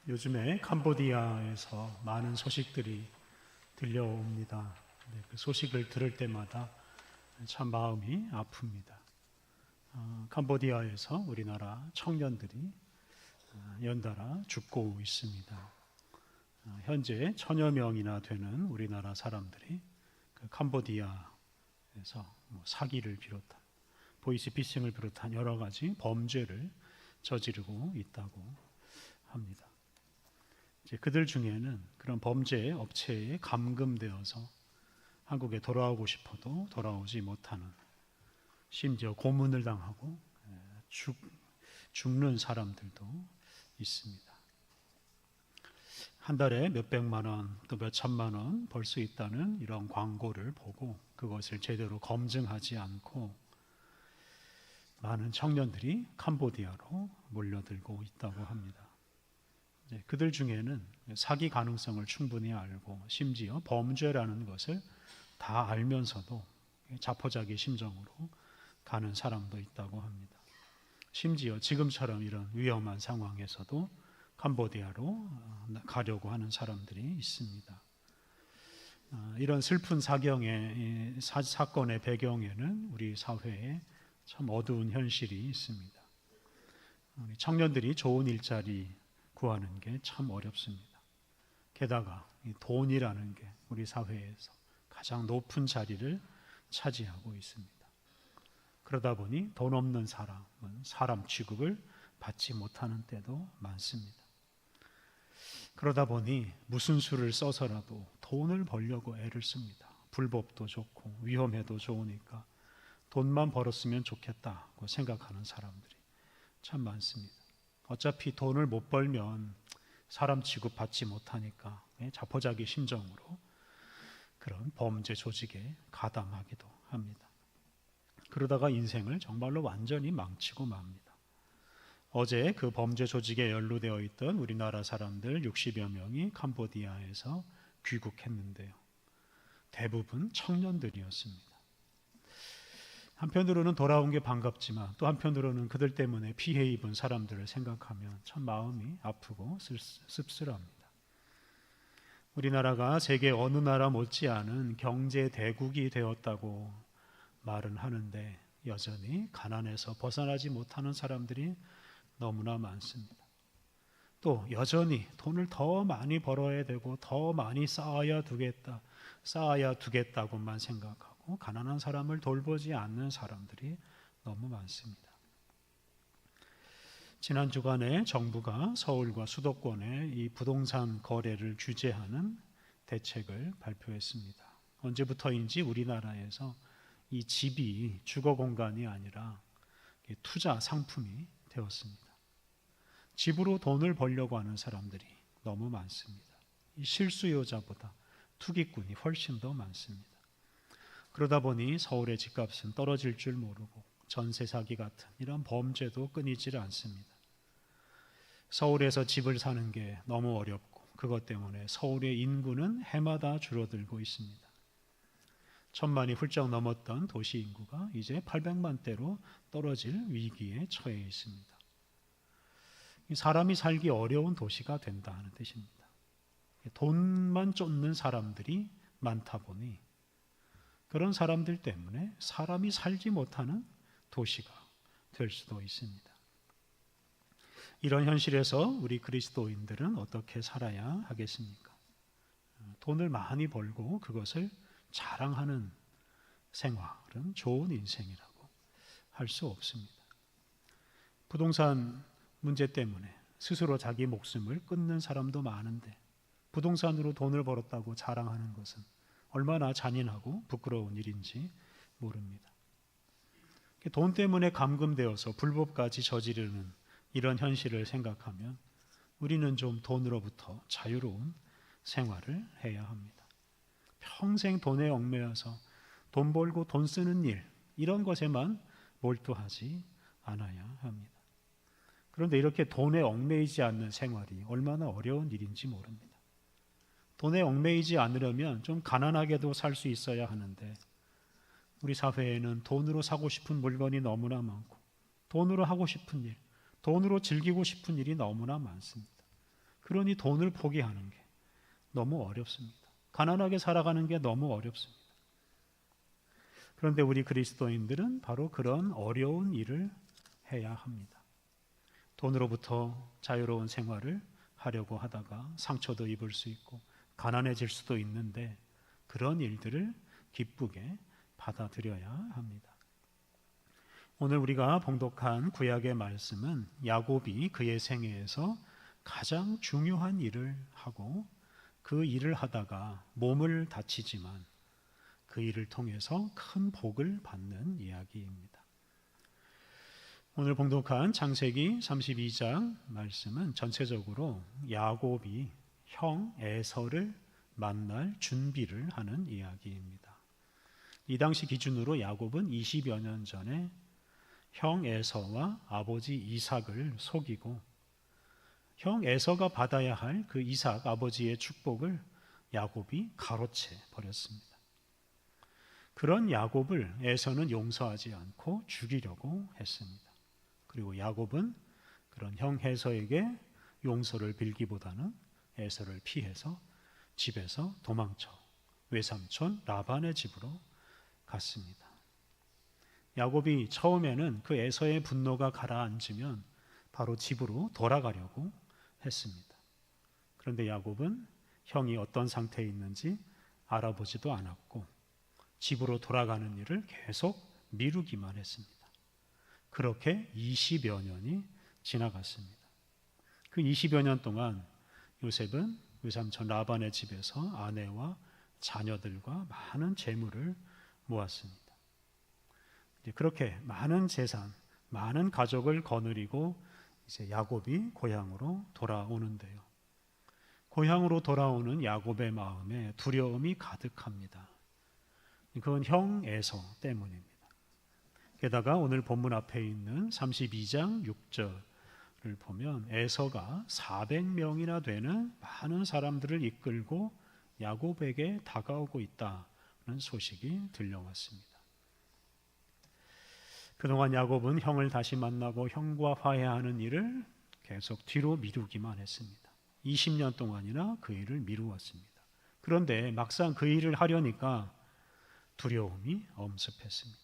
요즘에 캄보디아에서 많은 소식들이 들려옵니다. 그 소식을 들을 때마다 참 마음이 아픕니다. 캄보디아에서 우리나라 청년들이 연달아 죽고 있습니다. 현재 1000여 명이나 되는 우리나라 사람들이 그 캄보디아에서 사기를 비롯한 보이스피싱을 비롯한 여러 가지 범죄를 저지르고 있다고 합니다. 이제 그들 중에는 그런 범죄 업체에 감금되어서 한국에 돌아오고 싶어도 돌아오지 못하는, 심지어 고문을 당하고 죽는 사람들도 있습니다. 한 달에 몇백만 원 또 몇천만 원 벌 수 있다는 이런 광고를 보고 그것을 제대로 검증하지 않고 많은 청년들이 캄보디아로 몰려들고 있다고 합니다. 그들 중에는 사기 가능성을 충분히 알고 심지어 범죄라는 것을 다 알면서도 자포자기 심정으로 가는 사람도 있다고 합니다. 심지어 지금처럼 이런 위험한 상황에서도 캄보디아로 가려고 하는 사람들이 있습니다. 이런 슬픈 사건의 배경에는 우리 사회에 참 어두운 현실이 있습니다. 우리 청년들이 좋은 일자리 구하는 게 참 어렵습니다. 게다가 이 돈이라는 게 우리 사회에서 가장 높은 자리를 차지하고 있습니다. 그러다 보니 돈 없는 사람은 사람 취급을 받지 못하는 때도 많습니다. 그러다 보니 무슨 수를 써서라도 돈을 벌려고 애를 씁니다. 불법도 좋고 위험해도 좋으니까 돈만 벌었으면 좋겠다고 생각하는 사람들이 참 많습니다. 어차피 돈을 못 벌면 사람 취급 받지 못하니까 자포자기 심정으로 그런 범죄 조직에 가담하기도 합니다. 그러다가 인생을 정말로 완전히 망치고 맙니다. 어제 그 범죄 조직에 연루되어 있던 우리나라 사람들 60여 명이 캄보디아에서 귀국했는데요. 대부분 청년들이었습니다. 한편으로는 돌아온 게 반갑지만 또 한편으로는 그들 때문에 피해 입은 사람들을 생각하면 참 마음이 아프고 씁쓸합니다. 우리나라가 세계 어느 나라 못지않은 경제 대국이 되었다고 말은 하는데 여전히 가난에서 벗어나지 못하는 사람들이 너무나 많습니다. 또 여전히 돈을 더 많이 벌어야 되고 더 많이 쌓아야 두겠다고만 생각하고 가난한 사람을 돌보지 않는 사람들이 너무 많습니다. 지난 주간에 정부가 서울과 수도권의 이 부동산 거래를 규제하는 대책을 발표했습니다. 언제부터인지 우리나라에서 이 집이 주거 공간이 아니라 투자 상품이 되었습니다. 집으로 돈을 벌려고 하는 사람들이 너무 많습니다. 이 실수요자보다 투기꾼이 훨씬 더 많습니다. 그러다 보니 서울의 집값은 떨어질 줄 모르고 전세 사기 같은 이런 범죄도 끊이질 않습니다. 서울에서 집을 사는 게 너무 어렵고 그것 때문에 서울의 인구는 해마다 줄어들고 있습니다. 1000만이 훌쩍 넘었던 도시 인구가 이제 800만대로 떨어질 위기에 처해 있습니다. 사람이 살기 어려운 도시가 된다는 뜻입니다. 돈만 쫓는 사람들이 많다 보니 그런 사람들 때문에 사람이 살지 못하는 도시가 될 수도 있습니다. 이런 현실에서 우리 그리스도인들은 어떻게 살아야 하겠습니까? 돈을 많이 벌고 그것을 자랑하는 생활은 좋은 인생이라고 할 수 없습니다. 부동산 문제 때문에 스스로 자기 목숨을 끊는 사람도 많은데 부동산으로 돈을 벌었다고 자랑하는 것은 얼마나 잔인하고 부끄러운 일인지 모릅니다. 돈 때문에 감금되어서 불법까지 저지르는 이런 현실을 생각하면 우리는 좀 돈으로부터 자유로운 생활을 해야 합니다. 평생 돈에 얽매여서 돈 벌고 돈 쓰는 일, 이런 것에만 몰두하지 않아야 합니다. 그런데 이렇게 돈에 얽매이지 않는 생활이 얼마나 어려운 일인지 모릅니다. 돈에 얽매이지 않으려면 좀 가난하게도 살 수 있어야 하는데 우리 사회에는 돈으로 사고 싶은 물건이 너무나 많고 돈으로 하고 싶은 일, 돈으로 즐기고 싶은 일이 너무나 많습니다. 그러니 돈을 포기하는 게 너무 어렵습니다. 가난하게 살아가는 게 너무 어렵습니다. 그런데 우리 그리스도인들은 바로 그런 어려운 일을 해야 합니다. 돈으로부터 자유로운 생활을 하려고 하다가 상처도 입을 수 있고 가난해질 수도 있는데 그런 일들을 기쁘게 받아들여야 합니다. 오늘 우리가 봉독한 구약의 말씀은 야곱이 그의 생애에서 가장 중요한 일을 하고 그 일을 하다가 몸을 다치지만 그 일을 통해서 큰 복을 받는 이야기입니다. 오늘 봉독한 창세기 32장 말씀은 전체적으로 야곱이 형 에서를 만날 준비를 하는 이야기입니다. 이 당시 기준으로 야곱은 20여 년 전에 형 에서와 아버지 이삭을 속이고 형 에서가 받아야 할 그 이삭 아버지의 축복을 야곱이 가로채 버렸습니다. 그런 야곱을 에서는 용서하지 않고 죽이려고 했습니다. 그리고 야곱은 그런 형 에서에게 용서를 빌기보다는 에서를 피해서 집에서 도망쳐 외삼촌 라반의 집으로 갔습니다. 야곱이 처음에는 그 에서의 분노가 가라앉으면 바로 집으로 돌아가려고 했습니다. 그런데 야곱은 형이 어떤 상태에 있는지 알아보지도 않았고 집으로 돌아가는 일을 계속 미루기만 했습니다. 그렇게 20여 년이 지나갔습니다. 그 20여 년 동안 요셉은 외삼촌 라반의 집에서 아내와 자녀들과 많은 재물을 모았습니다. 그렇게 많은 재산, 많은 가족을 거느리고 이제 야곱이 고향으로 돌아오는데요. 고향으로 돌아오는 야곱의 마음에 두려움이 가득합니다. 그건 형 에서 때문입니다. 게다가 오늘 본문 앞에 있는 32장 6절을 보면 에서가 400명이나 되는 많은 사람들을 이끌고 야곱에게 다가오고 있다는 소식이 들려왔습니다. 그동안 야곱은 형을 다시 만나고 형과 화해하는 일을 계속 뒤로 미루기만 했습니다. 20년 동안이나 그 일을 미루었습니다. 그런데 막상 그 일을 하려니까 두려움이 엄습했습니다.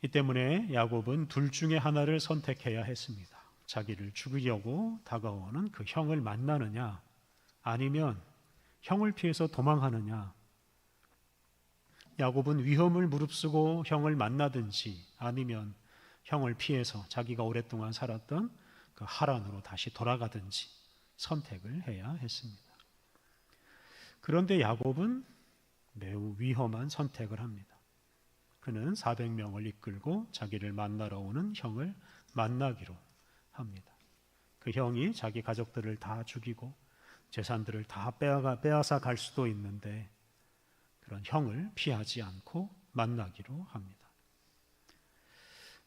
이 때문에 야곱은 둘 중에 하나를 선택해야 했습니다. 자기를 죽이려고 다가오는 그 형을 만나느냐 아니면 형을 피해서 도망하느냐. 야곱은 위험을 무릅쓰고 형을 만나든지 아니면 형을 피해서 자기가 오랫동안 살았던 그 하란으로 다시 돌아가든지 선택을 해야 했습니다. 그런데 야곱은 매우 위험한 선택을 합니다. 그는 400명을 이끌고 자기를 만나러 오는 형을 만나기로 합니다. 그 형이 자기 가족들을 다 죽이고 재산들을 다 빼앗아 갈 수도 있는데 그런 형을 피하지 않고 만나기로 합니다.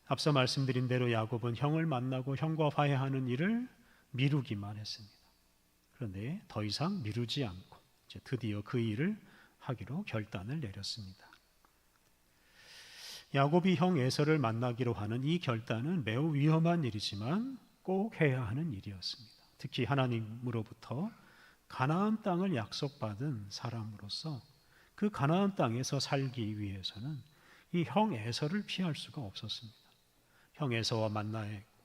앞서 말씀드린 대로 야곱은 형을 만나고 형과 화해하는 일을 미루기만 했습니다. 그런데 더 이상 미루지 않고 이제 드디어 그 일을 하기로 결단을 내렸습니다. 야곱이 형 에서를 만나기로 하는 이 결단은 매우 위험한 일이지만 꼭 해야 하는 일이었습니다. 특히 하나님으로부터 가나안 땅을 약속받은 사람으로서 그 가나안 땅에서 살기 위해서는 이 형 에서를 피할 수가 없었습니다. 형 에서와 만나야 했고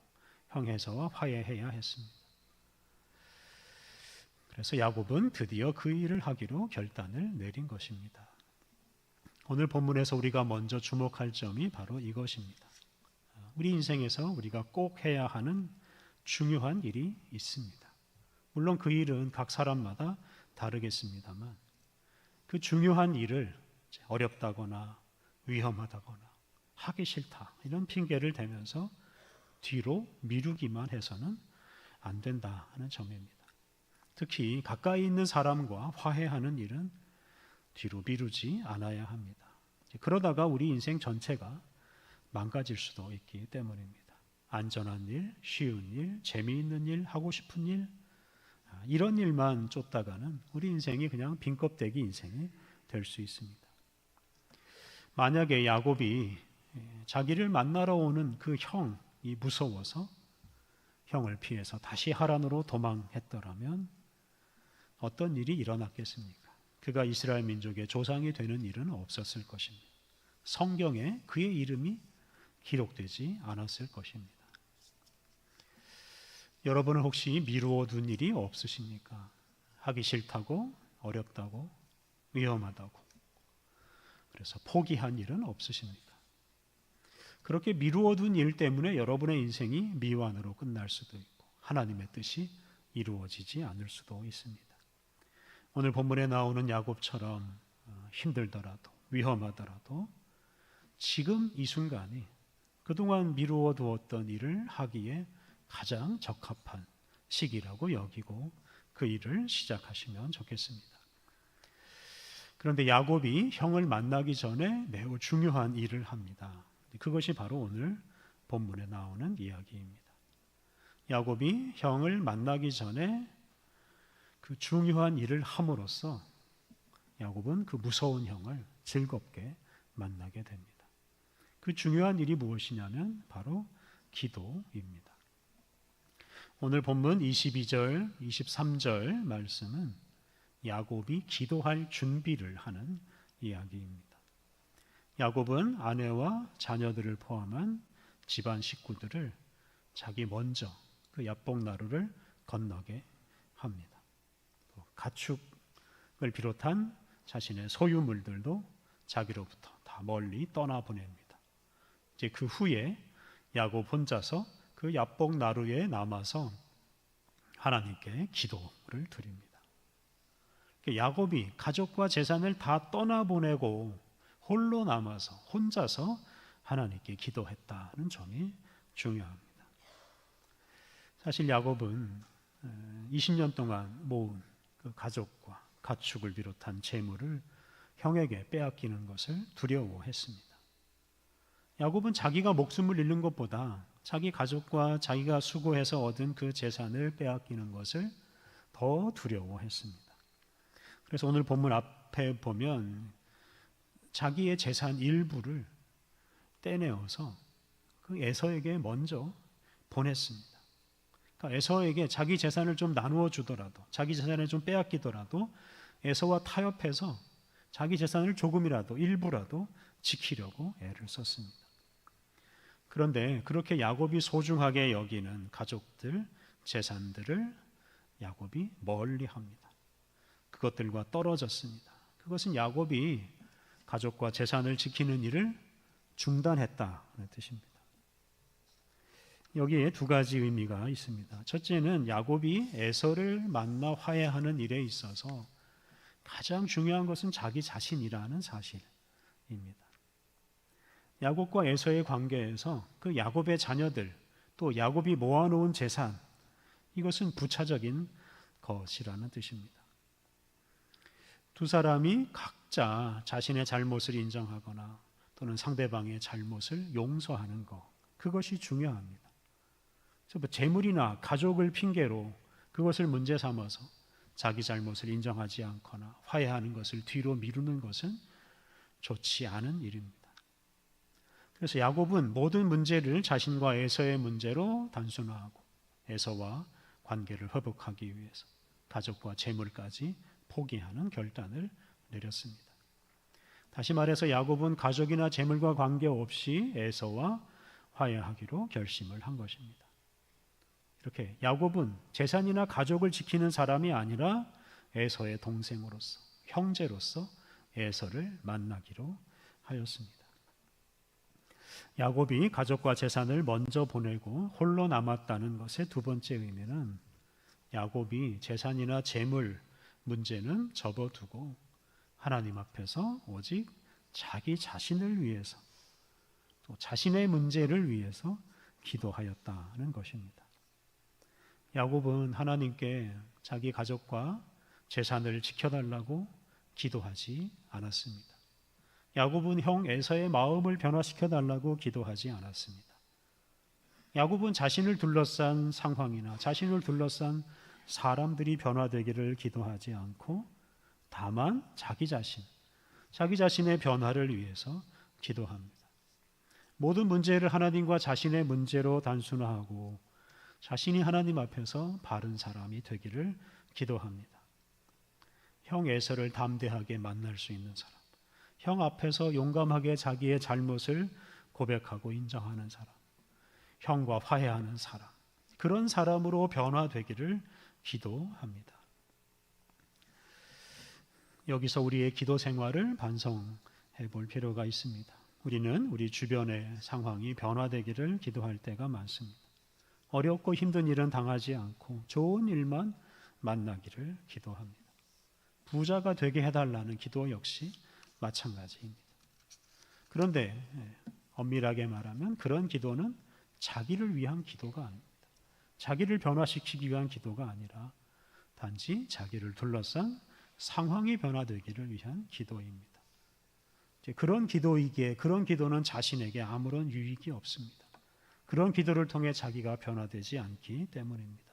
형 에서와 화해해야 했습니다. 그래서 야곱은 드디어 그 일을 하기로 결단을 내린 것입니다. 오늘 본문에서 우리가 먼저 주목할 점이 바로 이것입니다. 우리 인생에서 우리가 꼭 해야 하는 중요한 일이 있습니다. 물론 그 일은 각 사람마다 다르겠습니다만 그 중요한 일을 어렵다거나 위험하다거나 하기 싫다 이런 핑계를 대면서 뒤로 미루기만 해서는 안 된다 하는 점입니다. 특히 가까이 있는 사람과 화해하는 일은 뒤로 미루지 않아야 합니다. 그러다가 우리 인생 전체가 망가질 수도 있기 때문입니다. 안전한 일, 쉬운 일, 재미있는 일, 하고 싶은 일 이런 일만 쫓다가는 우리 인생이 그냥 빈 껍데기 인생이 될 수 있습니다. 만약에 야곱이 자기를 만나러 오는 그 형이 무서워서 형을 피해서 다시 하란으로 도망했더라면 어떤 일이 일어났겠습니까? 그가 이스라엘 민족의 조상이 되는 일은 없었을 것입니다. 성경에 그의 이름이 기록되지 않았을 것입니다. 여러분은 혹시 미루어 둔 일이 없으십니까? 하기 싫다고, 어렵다고, 위험하다고, 그래서 포기한 일은 없으십니까? 그렇게 미루어 둔 일 때문에 여러분의 인생이 미완으로 끝날 수도 있고 하나님의 뜻이 이루어지지 않을 수도 있습니다. 오늘 본문에 나오는 야곱처럼 힘들더라도 위험하더라도 지금 이 순간이 그동안 미루어 두었던 일을 하기에 가장 적합한 시기라고 여기고 그 일을 시작하시면 좋겠습니다. 그런데 야곱이 형을 만나기 전에 매우 중요한 일을 합니다. 그것이 바로 오늘 본문에 나오는 이야기입니다. 야곱이 형을 만나기 전에 그 중요한 일을 함으로써 야곱은 그 무서운 형을 즐겁게 만나게 됩니다. 그 중요한 일이 무엇이냐면 바로 기도입니다. 오늘 본문 22절, 23절 말씀은 야곱이 기도할 준비를 하는 이야기입니다. 야곱은 아내와 자녀들을 포함한 집안 식구들을 자기 먼저 그 야복나루를 건너게 합니다. 또 가축을 비롯한 자신의 소유물들도 자기로부터 다 멀리 떠나보냅니다. 이제 그 후에 야곱 혼자서 그 야복나루에 남아서 하나님께 기도를 드립니다. 야곱이 가족과 재산을 다 떠나보내고 홀로 남아서 혼자서 하나님께 기도했다는 점이 중요합니다. 사실 야곱은 20년 동안 모은 그 가족과 가축을 비롯한 재물을 형에게 빼앗기는 것을 두려워했습니다. 야곱은 자기가 목숨을 잃는 것보다 자기 가족과 자기가 수고해서 얻은 그 재산을 빼앗기는 것을 더 두려워했습니다. 그래서 오늘 본문 앞에 보면 자기의 재산 일부를 떼내어서 그 에서에게 먼저 보냈습니다. 그러니까 에서에게 자기 재산을 좀 나누어 주더라도, 자기 재산을 좀 빼앗기더라도 에서와 타협해서 자기 재산을 조금이라도, 일부라도 지키려고 애를 썼습니다. 그런데 그렇게 야곱이 소중하게 여기는 가족들, 재산들을 야곱이 멀리합니다. 그것들과 떨어졌습니다. 그것은 야곱이 가족과 재산을 지키는 일을 중단했다는 뜻입니다. 여기에 두 가지 의미가 있습니다. 첫째는 야곱이 에서를 만나 화해하는 일에 있어서 가장 중요한 것은 자기 자신이라는 사실입니다. 야곱과 에서의 관계에서 그 야곱의 자녀들, 또 야곱이 모아놓은 재산, 이것은 부차적인 것이라는 뜻입니다. 두 사람이 각자 자신의 잘못을 인정하거나 또는 상대방의 잘못을 용서하는 것, 그것이 중요합니다. 그래서 재물이나 가족을 핑계로 그것을 문제 삼아서 자기 잘못을 인정하지 않거나 화해하는 것을 뒤로 미루는 것은 좋지 않은 일입니다. 그래서 야곱은 모든 문제를 자신과 에서의 문제로 단순화하고 에서와 관계를 회복하기 위해서 가족과 재물까지 포기하는 결단을 내렸습니다. 다시 말해서 야곱은 가족이나 재물과 관계없이 에서와 화해하기로 결심을 한 것입니다. 이렇게 야곱은 재산이나 가족을 지키는 사람이 아니라 에서의 동생으로서, 형제로서 에서를 만나기로 하였습니다. 야곱이 가족과 재산을 먼저 보내고 홀로 남았다는 것의 두 번째 의미는 야곱이 재산이나 재물 문제는 접어두고 하나님 앞에서 오직 자기 자신을 위해서 또 자신의 문제를 위해서 기도하였다는 것입니다. 야곱은 하나님께 자기 가족과 재산을 지켜달라고 기도하지 않았습니다. 야곱은 형 에서의 마음을 변화시켜달라고 기도하지 않았습니다. 야곱은 자신을 둘러싼 상황이나 자신을 둘러싼 사람들이 변화되기를 기도하지 않고 다만 자기 자신의 변화를 위해서 기도합니다. 모든 문제를 하나님과 자신의 문제로 단순화하고 자신이 하나님 앞에서 바른 사람이 되기를 기도합니다. 형 에서를 담대하게 만날 수 있는 사람, 형 앞에서 용감하게 자기의 잘못을 고백하고 인정하는 사람, 형과 화해하는 사람, 그런 사람으로 변화되기를 기도합니다. 여기서 우리의 기도 생활을 반성해 볼 필요가 있습니다. 우리는 우리 주변의 상황이 변화되기를 기도할 때가 많습니다. 어렵고 힘든 일은 당하지 않고 좋은 일만 만나기를 기도합니다. 부자가 되게 해달라는 기도 역시 마찬가지입니다. 그런데 엄밀하게 말하면 그런 기도는 자기를 위한 기도가 아닙니다. 자기를 변화시키기 위한 기도가 아니라 단지 자기를 둘러싼 상황이 변화되기를 위한 기도입니다. 그런 기도이기에 그런 기도는 자신에게 아무런 유익이 없습니다. 그런 기도를 통해 자기가 변화되지 않기 때문입니다.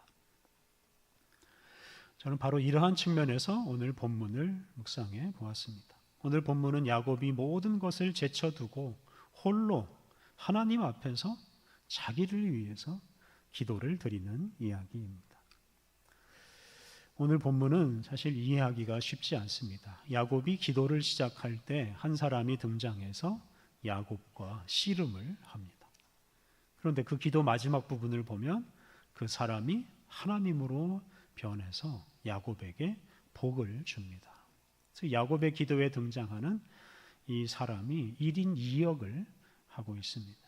저는 바로 이러한 측면에서 오늘 본문을 묵상해 보았습니다. 오늘 본문은 야곱이 모든 것을 제쳐두고 홀로 하나님 앞에서 자기를 위해서 기도를 드리는 이야기입니다. 오늘 본문은 사실 이해하기가 쉽지 않습니다. 야곱이 기도를 시작할 때 한 사람이 등장해서 야곱과 씨름을 합니다. 그런데 그 기도 마지막 부분을 보면 그 사람이 하나님으로 변해서 야곱에게 복을 줍니다. 그래서 야곱의 기도에 등장하는 이 사람이 1인 2역을 하고 있습니다.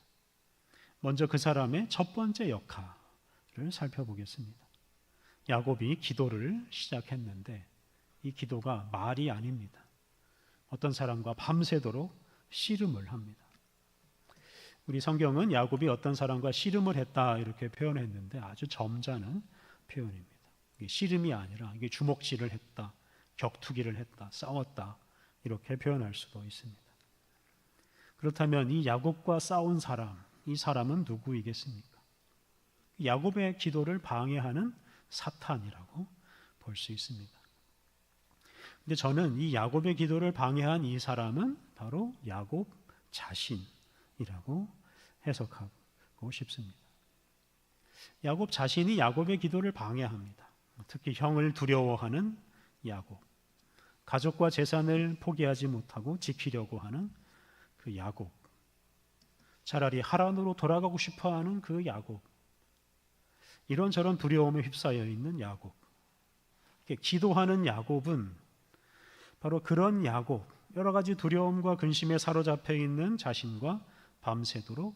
먼저 그 사람의 첫 번째 역할을 살펴보겠습니다. 야곱이 기도를 시작했는데 이 기도가 말이 아닙니다. 어떤 사람과 밤새도록 씨름을 합니다. 우리 성경은 야곱이 어떤 사람과 씨름을 했다 이렇게 표현했는데 아주 점잖은 표현입니다. 이게 씨름이 아니라 이게 주먹질을 했다, 격투기를 했다, 싸웠다 이렇게 표현할 수도 있습니다. 그렇다면 이 야곱과 싸운 사람, 이 사람은 누구이겠습니까? 야곱의 기도를 방해하는 사탄이라고 볼 수 있습니다. 근데 저는 이 야곱의 기도를 방해한 이 사람은 바로 야곱 자신이라고 해석하고 싶습니다. 야곱 자신이 야곱의 기도를 방해합니다. 특히 형을 두려워하는 야곱, 가족과 재산을 포기하지 못하고 지키려고 하는 그 야곱, 차라리 하란으로 돌아가고 싶어하는 그 야곱, 이런저런 두려움에 휩싸여 있는 야곱, 기도하는 야곱은 바로 그런 야곱, 여러 가지 두려움과 근심에 사로잡혀 있는 자신과 밤새도록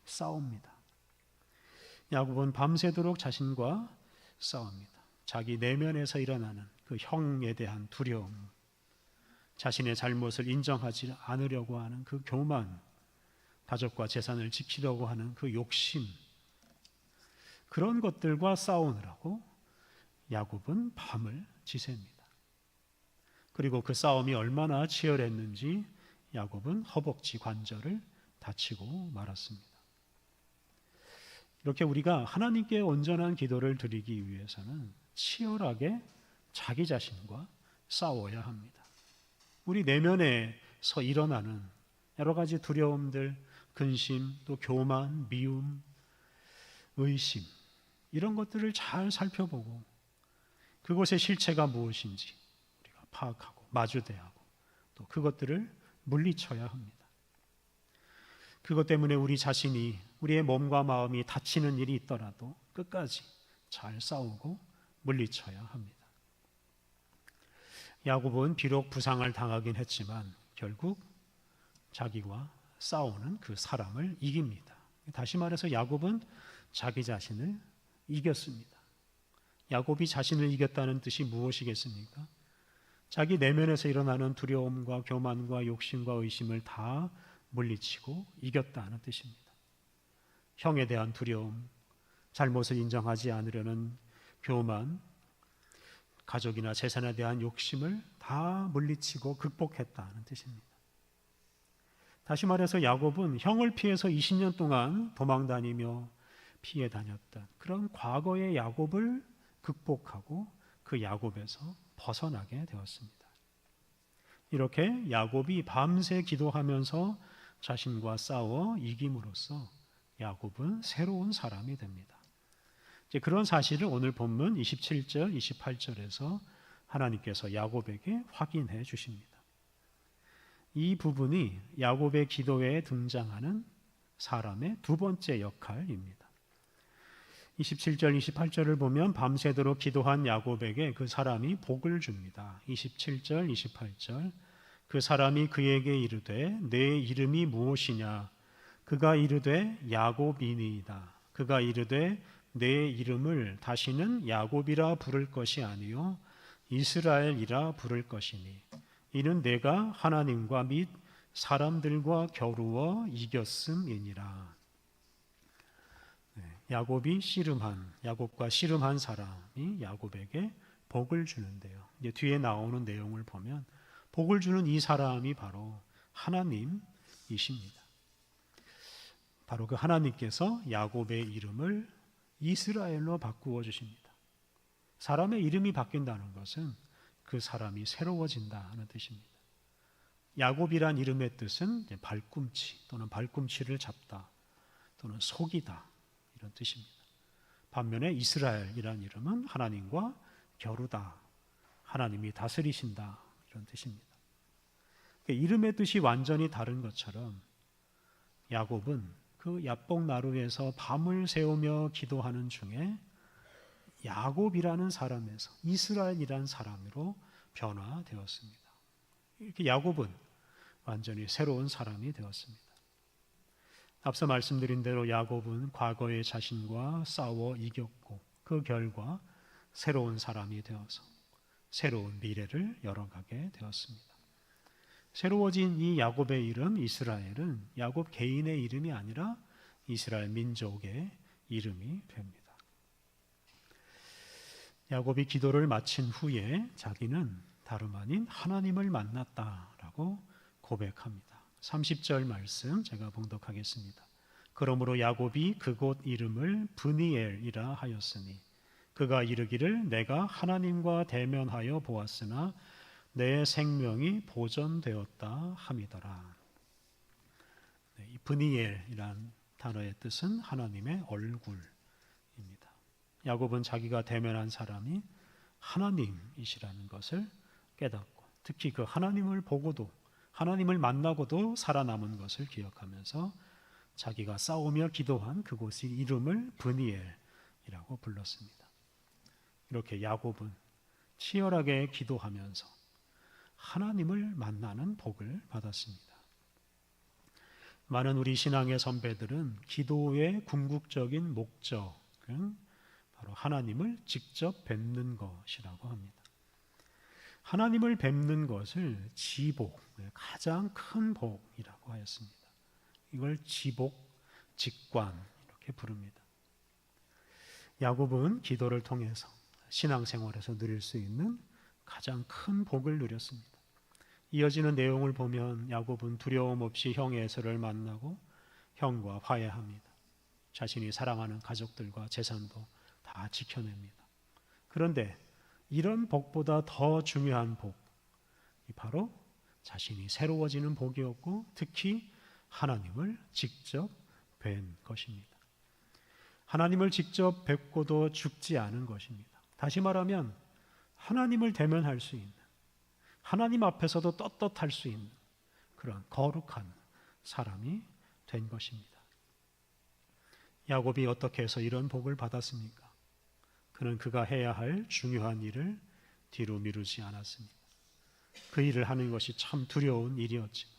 싸웁니다. 야곱은 밤새도록 자신과 싸웁니다. 자기 내면에서 일어나는 그 형에 대한 두려움, 자신의 잘못을 인정하지 않으려고 하는 그 교만, 가족과 재산을 지키려고 하는 그 욕심, 그런 것들과 싸우느라고 야곱은 밤을 지새입니다. 그리고 그 싸움이 얼마나 치열했는지 야곱은 허벅지 관절을 다치고 말았습니다. 이렇게 우리가 하나님께 온전한 기도를 드리기 위해서는 치열하게 자기 자신과 싸워야 합니다. 우리 내면에서 일어나는 여러 가지 두려움들, 근심, 또 교만, 미움, 의심, 이런 것들을 잘 살펴보고 그것의 실체가 무엇인지 우리가 파악하고 마주대하고 또 그것들을 물리쳐야 합니다. 그것 때문에 우리 자신이, 우리의 몸과 마음이 다치는 일이 있더라도 끝까지 잘 싸우고 물리쳐야 합니다. 야곱은 비록 부상을 당하긴 했지만 결국 자기와 싸우는 그 사람을 이깁니다. 다시 말해서 야곱은 자기 자신을 이겼습니다. 야곱이 자신을 이겼다는 뜻이 무엇이겠습니까? 자기 내면에서 일어나는 두려움과 교만과 욕심과 의심을 다 물리치고 이겼다는 뜻입니다. 형에 대한 두려움, 잘못을 인정하지 않으려는 교만, 가족이나 재산에 대한 욕심을 다 물리치고 극복했다는 뜻입니다. 다시 말해서 야곱은 형을 피해서 20년 동안 도망다니며 피해 다녔던 그런 과거의 야곱을 극복하고 그 야곱에서 벗어나게 되었습니다. 이렇게 야곱이 밤새 기도하면서 자신과 싸워 이김으로써 야곱은 새로운 사람이 됩니다. 이제 그런 사실을 오늘 본문 27절, 28절에서 하나님께서 야곱에게 확인해 주십니다. 이 부분이 야곱의 기도에 등장하는 사람의 두 번째 역할입니다. 27절, 28절을 보면 밤새도록 기도한 야곱에게 그 사람이 복을 줍니다. 27절, 28절 그 사람이 그에게 이르되 내 이름이 무엇이냐? 그가 이르되 야곱이니이다. 그가 이르되 내 이름을 다시는 야곱이라 부를 것이 아니요 이스라엘이라 부를 것이니 이는 내가 하나님과 및 사람들과 겨루어 이겼음이니라. 야곱과 씨름한 사람이 야곱에게 복을 주는데요. 이제 뒤에 나오는 내용을 보면 복을 주는 이 사람이 바로 하나님이십니다. 바로 그 하나님께서 야곱의 이름을 이스라엘로 바꾸어 주십니다. 사람의 이름이 바뀐다는 것은 그 사람이 새로워진다는 뜻입니다. 야곱이란 이름의 뜻은 발꿈치 또는 발꿈치를 잡다 또는 속이다 이런 뜻입니다. 반면에 이스라엘이란 이름은 하나님과 겨루다, 하나님이 다스리신다 이런 뜻입니다. 이름의 뜻이 완전히 다른 것처럼 야곱은 그 야복 나루에서 밤을 새우며 기도하는 중에 야곱이라는 사람에서 이스라엘이라는 사람으로 변화되었습니다. 이렇게 야곱은 완전히 새로운 사람이 되었습니다. 앞서 말씀드린 대로 야곱은 과거의 자신과 싸워 이겼고 그 결과 새로운 사람이 되어서 새로운 미래를 열어가게 되었습니다. 새로워진 이 야곱의 이름 이스라엘은 야곱 개인의 이름이 아니라 이스라엘 민족의 이름이 됩니다. 야곱이 기도를 마친 후에 자기는 다름 아닌 하나님을 만났다라고 고백합니다. 30절 말씀 제가 봉독하겠습니다. 그러므로 야곱이 그곳 이름을 브니엘이라 하였으니 그가 이르기를 내가 하나님과 대면하여 보았으나 내 생명이 보존되었다 함이더라. 이 브니엘이란 단어의 뜻은 하나님의 얼굴입니다. 야곱은 자기가 대면한 사람이 하나님이시라는 것을 깨닫고 특히 그 하나님을 보고도 하나님을 만나고도 살아남은 것을 기억하면서 자기가 싸우며 기도한 그곳의 이름을 브니엘이라고 불렀습니다. 이렇게 야곱은 치열하게 기도하면서 하나님을 만나는 복을 받았습니다. 많은 우리 신앙의 선배들은 기도의 궁극적인 목적은 바로 하나님을 직접 뵙는 것이라고 합니다. 하나님을 뵙는 것을 지복, 가장 큰 복이라고 하였습니다. 이걸 지복, 직관 이렇게 부릅니다. 야곱은 기도를 통해서 신앙생활에서 누릴 수 있는 가장 큰 복을 누렸습니다. 이어지는 내용을 보면 야곱은 두려움 없이 형 에서를 만나고 형과 화해합니다. 자신이 사랑하는 가족들과 재산도 다 지켜냅니다. 그런데 이런 복보다 더 중요한 복이 바로 자신이 새로워지는 복이었고 특히 하나님을 직접 뵌 것입니다. 하나님을 직접 뵙고도 죽지 않은 것입니다. 다시 말하면 하나님을 대면할 수 있는 하나님 앞에서도 떳떳할 수 있는 그런 거룩한 사람이 된 것입니다. 야곱이 어떻게 해서 이런 복을 받았습니까? 그는 그가 해야 할 중요한 일을 뒤로 미루지 않았습니다. 그 일을 하는 것이 참 두려운 일이었지만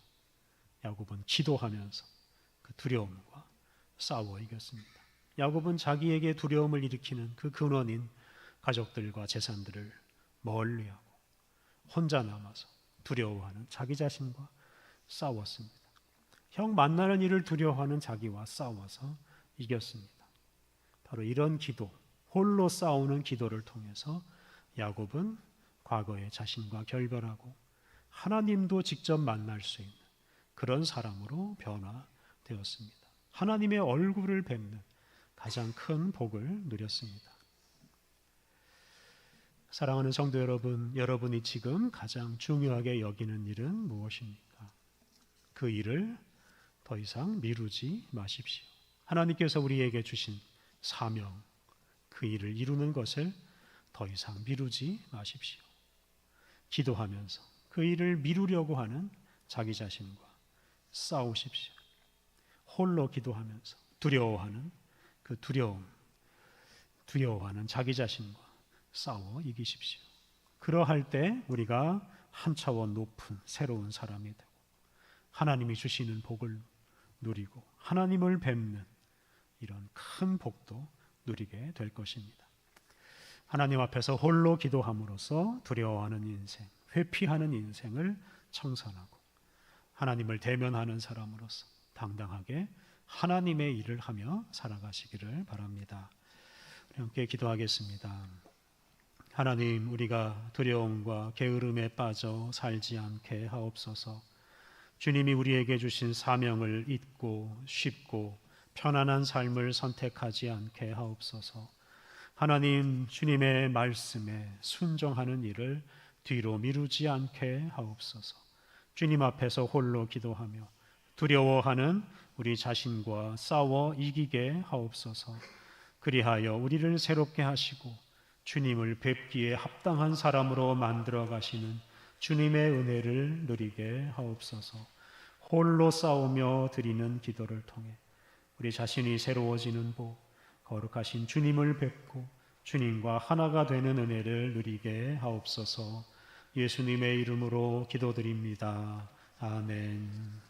야곱은 기도하면서 그 두려움과 싸워 이겼습니다. 야곱은 자기에게 두려움을 일으키는 그 근원인 가족들과 재산들을 멀리하고 혼자 남아서 두려워하는 자기 자신과 싸웠습니다. 형 만나는 일을 두려워하는 자기와 싸워서 이겼습니다. 바로 이런 기도, 홀로 싸우는 기도를 통해서 야곱은 과거의 자신과 결별하고 하나님도 직접 만날 수 있는 그런 사람으로 변화되었습니다. 하나님의 얼굴을 뵙는 가장 큰 복을 누렸습니다. 사랑하는 성도 여러분, 여러분이 지금 가장 중요하게 여기는 일은 무엇입니까? 그 일을 더 이상 미루지 마십시오. 하나님께서 우리에게 주신 사명, 그 일을 이루는 것을 더 이상 미루지 마십시오. 기도하면서 그 일을 미루려고 하는 자기 자신과 싸우십시오. 홀로 기도하면서 두려워하는 그 두려워하는 자기 자신과 싸워 이기십시오. 그러할 때 우리가 한 차원 높은 새로운 사람이 되고 하나님이 주시는 복을 누리고 하나님을 뵙는 이런 큰 복도 누리게 될 것입니다. 하나님 앞에서 홀로 기도함으로써 두려워하는 인생, 회피하는 인생을 청산하고 하나님을 대면하는 사람으로서 당당하게 하나님의 일을 하며 살아가시기를 바랍니다. 우리 함께 기도하겠습니다. 하나님, 우리가 두려움과 게으름에 빠져 살지 않게 하옵소서. 주님이 우리에게 주신 사명을 잊고 쉽고 편안한 삶을 선택하지 않게 하옵소서. 하나님, 주님의 말씀에 순종하는 일을 뒤로 미루지 않게 하옵소서. 주님 앞에서 홀로 기도하며 두려워하는 우리 자신과 싸워 이기게 하옵소서. 그리하여 우리를 새롭게 하시고 주님을 뵙기에 합당한 사람으로 만들어 가시는 주님의 은혜를 누리게 하옵소서. 홀로 싸우며 드리는 기도를 통해 우리 자신이 새로워지는 복, 거룩하신 주님을 뵙고 주님과 하나가 되는 은혜를 누리게 하옵소서. 예수님의 이름으로 기도드립니다. 아멘.